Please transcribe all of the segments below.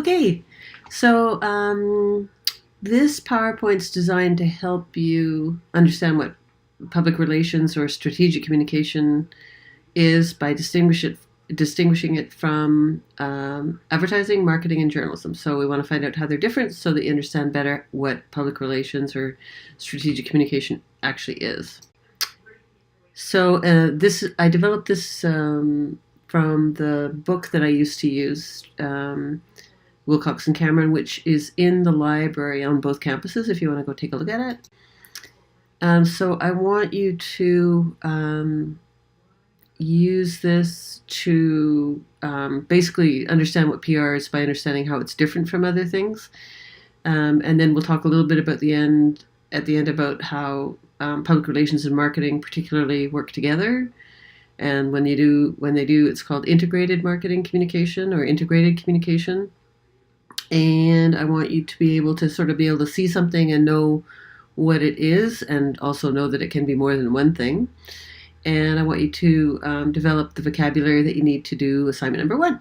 Okay, so this PowerPoint's designed to help you understand what public relations or strategic communication is by distinguishing it from advertising, marketing, and journalism. So we want to find out how they're different so that you understand better what public relations or strategic communication actually is. So I developed this from the book that I used to use, Wilcox and Cameron, which is in the library on both campuses if you want to go take a look at it. So I want you to use this to basically understand what PR is by understanding how it's different from other things. And then we'll talk a little bit about at the end about how public relations and marketing particularly work together. And when they do, it's called integrated marketing communication or integrated communication. And I want you to be able to see something and know what it is, and also know that it can be more than one thing. And I want you to develop the vocabulary that you need to do assignment number 1.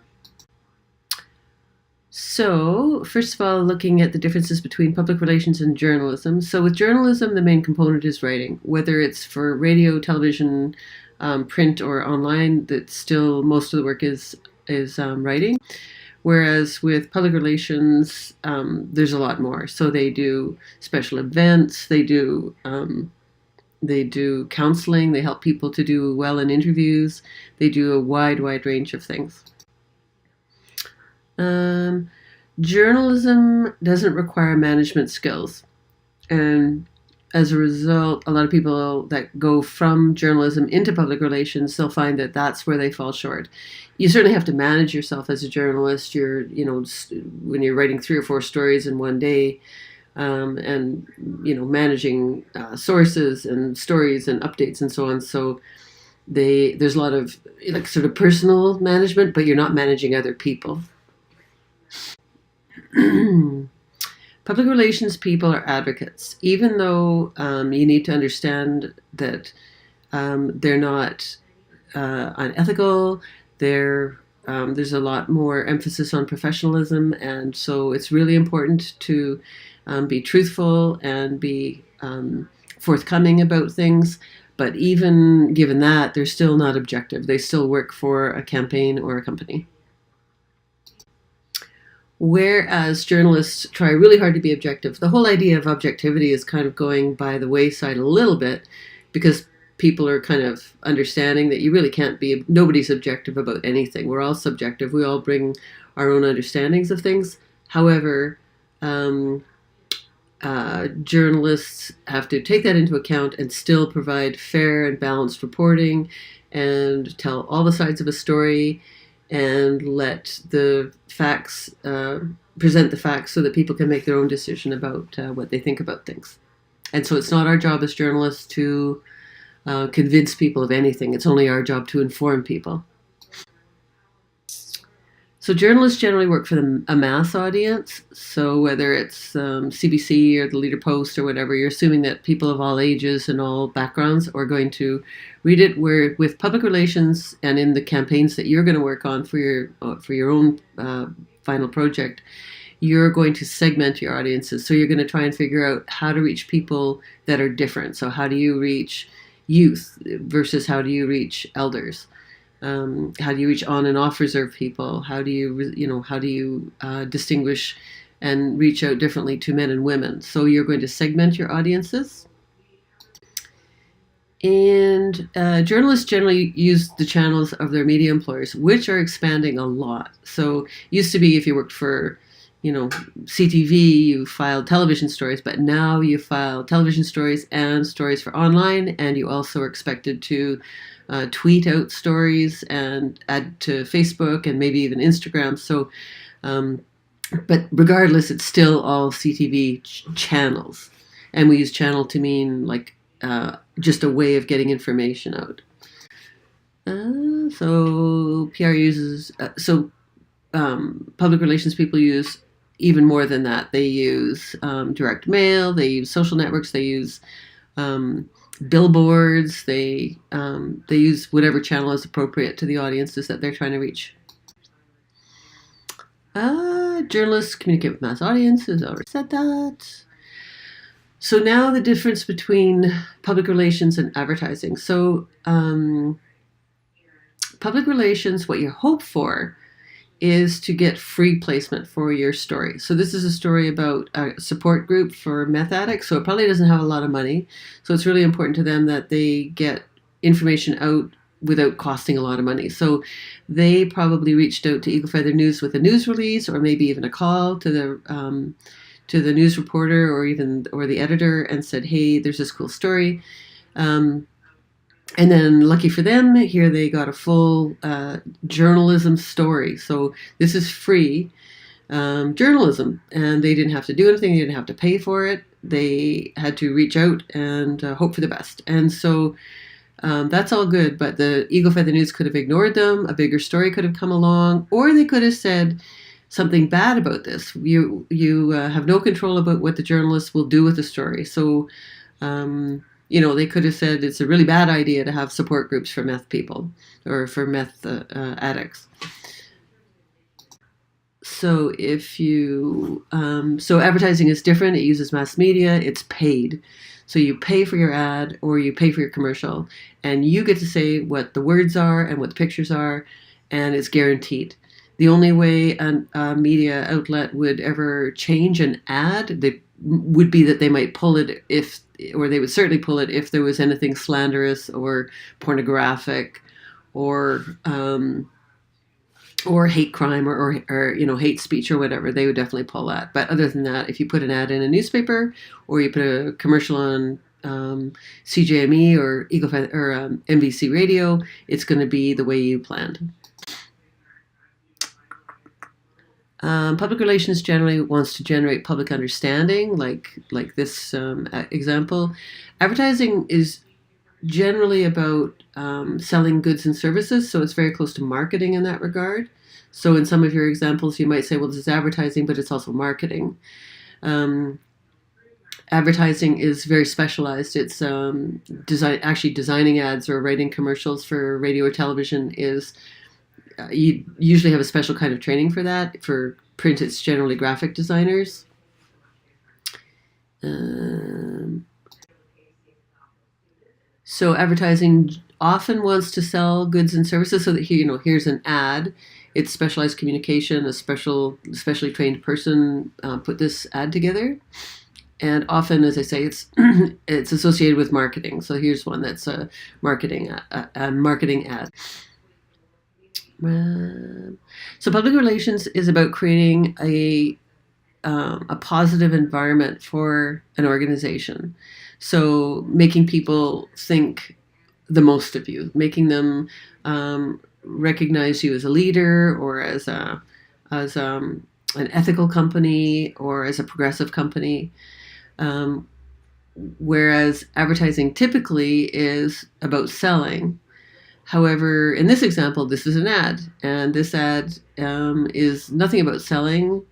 So, first of all, looking at the differences between public relations and journalism. So with journalism, the main component is writing. Whether it's for radio, television, print, or online, that's still most of the work is writing. Whereas with public relations, there's a lot more. So they do special events, they do counseling, they help people to do well in interviews, they do a wide range of things. Journalism doesn't require management skills, and as a result, a lot of people that go from journalism into public relations, they'll find that that's where they fall short. You certainly have to manage yourself as a journalist. When you're writing 3 or 4 stories in one day, and managing sources and stories and updates and so on. So there's a lot of sort of personal management, but you're not managing other people. Public relations people are advocates, even though you need to understand that they're not unethical. There's a lot more emphasis on professionalism, and so it's really important to be truthful and be forthcoming about things. But even given that, they're still not objective. They still work for a campaign or a company. Whereas journalists try really hard to be objective. The whole idea of objectivity is kind of going by the wayside a little bit, because people are kind of understanding that you really can't be, nobody's objective about anything. We're all subjective. We all bring our own understandings of things. However, journalists have to take that into account and still provide fair and balanced reporting and tell all the sides of a story and let the facts, present the facts so that people can make their own decision about what they think about things. And so it's not our job as journalists to convince people of anything. It's only our job to inform people. So journalists generally work for a mass audience. So whether it's CBC or the Leader Post or whatever, you're assuming that people of all ages and all backgrounds are going to read it. Where with public relations and in the campaigns that you're going to work on for your own final project, you're going to segment your audiences. So you're going to try and figure out how to reach people that are different. So how do you reach youth versus how do you reach elders? How do you reach on and off reserve people? How do you distinguish and reach out differently to men and women? So you're going to segment your audiences. And journalists generally use the channels of their media employers, which are expanding a lot. So used to be if you worked for CTV, you filed television stories, but now you file television stories and stories for online, and you also are expected to tweet out stories and add to Facebook and maybe even Instagram. So, but regardless, it's still all CTV channels, and we use channel to mean just a way of getting information out. So PR uses public relations people use even more than that. They use direct mail, they use social networks, they use billboards, they use whatever channel is appropriate to the audiences that they're trying to reach. Journalists communicate with mass audiences. I already said that. So now the difference between public relations and advertising. So public relations, what you hope for is to get free placement for your story. So this is a story about a support group for meth addicts. So it probably doesn't have a lot of money. So it's really important to them that they get information out without costing a lot of money. So they probably reached out to Eagle Feather News with a news release, or maybe even a call to the news reporter or the editor, and said, "Hey, there's this cool story." And then, lucky for them, here they got a full journalism story. So this is free journalism, and they didn't have to do anything. They didn't have to pay for it. They had to reach out and hope for the best. And so that's all good, but the Eagle Feather News could have ignored them. A bigger story could have come along, or they could have said something bad about this. You have no control about what the journalists will do with the story. So, they could have said it's a really bad idea to have support groups for meth people or for meth addicts. So so advertising is different. It uses mass media. It's paid. So you pay for your ad or you pay for your commercial, and you get to say what the words are and what the pictures are, and it's guaranteed. The only way a media outlet would ever change an ad would be that they might pull it they would certainly pull it if there was anything slanderous or pornographic or hate crime or hate speech or whatever. They would definitely pull that. But other than that, if you put an ad in a newspaper or you put a commercial on CJME or Eagle Feather or NBC Radio, it's going to be the way you planned. Public relations generally wants to generate public understanding, like this example. Advertising is generally about selling goods and services, so it's very close to marketing in that regard. So in some of your examples, you might say, well, this is advertising, but it's also marketing. Advertising is very specialized. It's designing ads or writing commercials for radio or television is you usually have a special kind of training for that. For print, it's generally graphic designers. So advertising often wants to sell goods and services, so that here's an ad. It's specialized communication. A specially trained person put this ad together. And often, as I say, it's it's associated with marketing. So here's one that's a marketing ad. So public relations is about creating a positive environment for an organization. So making people think the most of you, making them recognize you as a leader or as an ethical company or as a progressive company. Whereas advertising typically is about selling. However, in this example, this is an ad, and this ad is nothing about selling.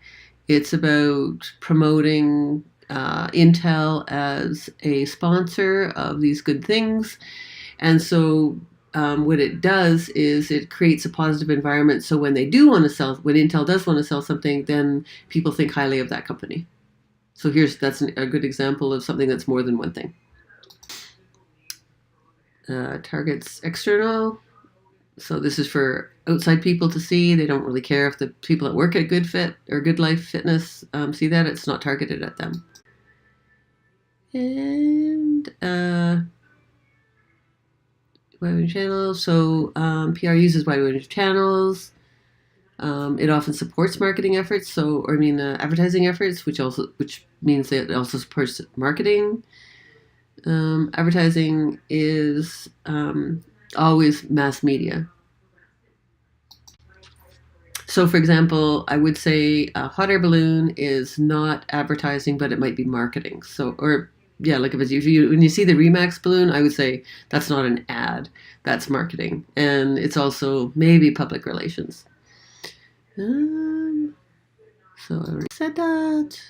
It's about promoting Intel as a sponsor of these good things. And so what it does is it creates a positive environment. So when Intel does want to sell something, then people think highly of that company. So that's a good example of something that's more than one thing. Targets external. So this is for outside people to see. They don't really care if the people that work at Good Fit or Good Life Fitness see that. It's not targeted at them. And wide channels. So PR uses wide range of channels. It often supports marketing efforts. Advertising efforts, which means that it also supports marketing. Advertising is always mass media. So, for example, I would say a hot air balloon is not advertising, but it might be marketing. When you see the Remax balloon, I would say that's not an ad, that's marketing, and it's also maybe public relations. So I already said that.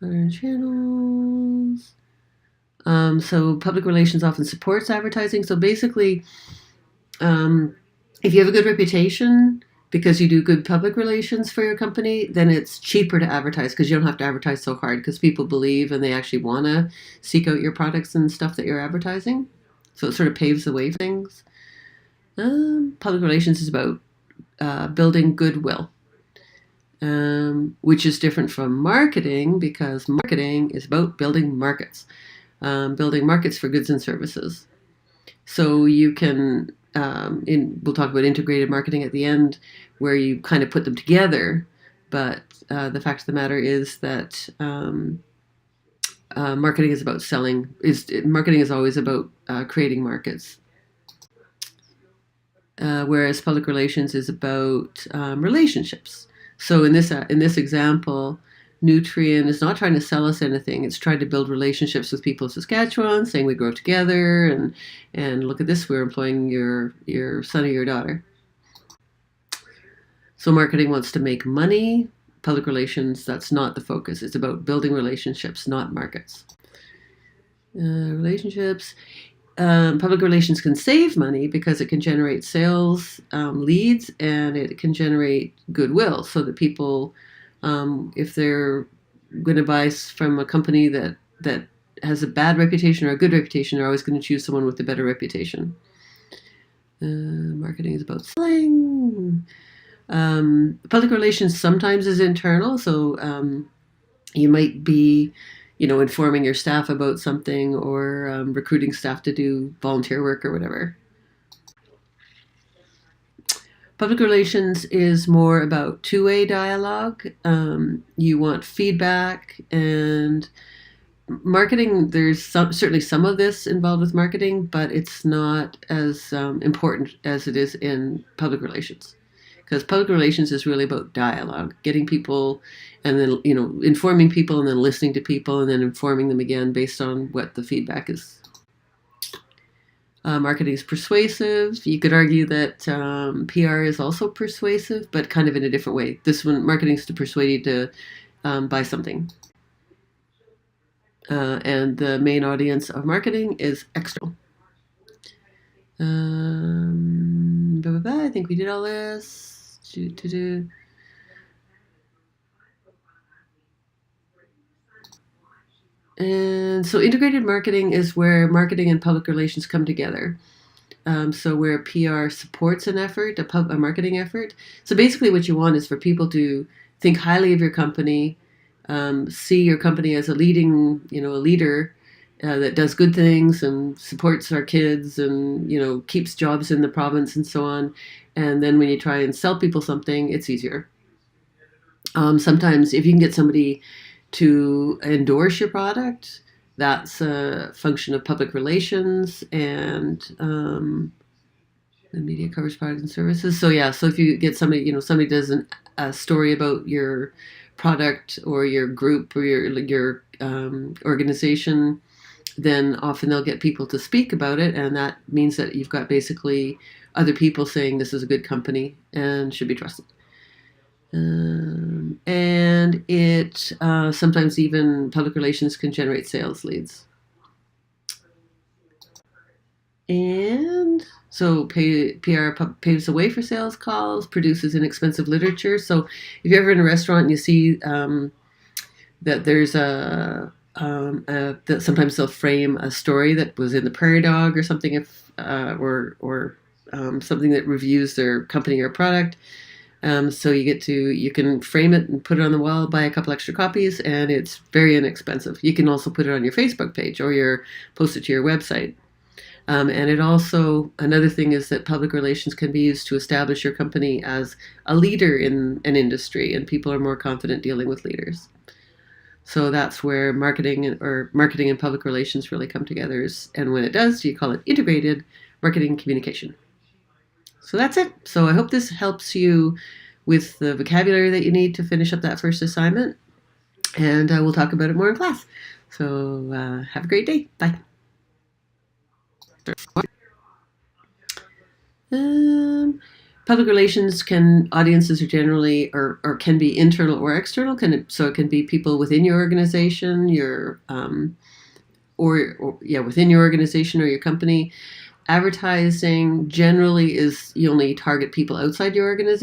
Other channels. So public relations often supports advertising. So basically, if you have a good reputation, because you do good public relations for your company, then it's cheaper to advertise because you don't have to advertise so hard because people believe and they actually want to seek out your products and stuff that you're advertising. So it sort of paves the way for things. Public relations is about building goodwill, which is different from marketing because marketing is about building markets for goods and services. So you can, we'll talk about integrated marketing at the end, where you kind of put them together. But the fact of the matter is that marketing is about selling. Marketing is always about creating markets, whereas public relations is about relationships. So in this example, Nutrien is not trying to sell us anything. It's trying to build relationships with people in Saskatchewan, saying we grow together, and look at this, we're employing your son or your daughter. So marketing wants to make money. Public relations, that's not the focus. It's about building relationships, not markets. Relationships. Public relations can save money because it can generate sales leads, and it can generate goodwill so that people, if they're going to buy from a company that has a bad reputation or a good reputation, they're always going to choose someone with a better reputation. Marketing is about selling. Public relations sometimes is internal, so you might be, informing your staff about something or recruiting staff to do volunteer work or whatever. Public relations is more about two-way dialogue. You want feedback, and marketing, there's certainly some of this involved with marketing, but it's not as important as it is in public relations. Because public relations is really about dialogue, getting people and then, informing people and then listening to people and then informing them again based on what the feedback is. Marketing is persuasive. You could argue that PR is also persuasive, but kind of in a different way. This one, marketing is to persuade you to buy something. And the main audience of marketing is external. I think we did all this. And so integrated marketing is where marketing and public relations come together. So where PR supports an effort, a marketing effort. So basically what you want is for people to think highly of your company, see your company as a leading, a leader that does good things and supports our kids and, keeps jobs in the province and so on. And then when you try and sell people something, it's easier. Sometimes if you can get somebody to endorse your product, that's a function of public relations, and the media covers products and services. So yeah, so if you get somebody, somebody does a story about your product or your group or your organization, then often they'll get people to speak about it, and that means that you've got basically other people saying this is a good company and should be trusted. And it sometimes even public relations can generate sales leads. And so PR paves the way for sales calls, produces inexpensive literature. So if you're ever in a restaurant and you see that there's that sometimes they'll frame a story that was in the Prairie Dog or something, or something that reviews their company or product. So you can frame it and put it on the wall, buy a couple extra copies, and it's very inexpensive. You can also put it on your Facebook page or post it to your website. And it also, another thing is that public relations can be used to establish your company as a leader in an industry, and people are more confident dealing with leaders. So that's where marketing and public relations really come together. And when it does, you call it integrated marketing communication. So that's it. So I hope this helps you with the vocabulary that you need to finish up that first assignment. And we'll talk about it more in class. So have a great day. Bye. Public relations audiences are generally or can be internal or external. So it can be people within your organization, within your organization or your company. Advertising generally is you only target people outside your organization.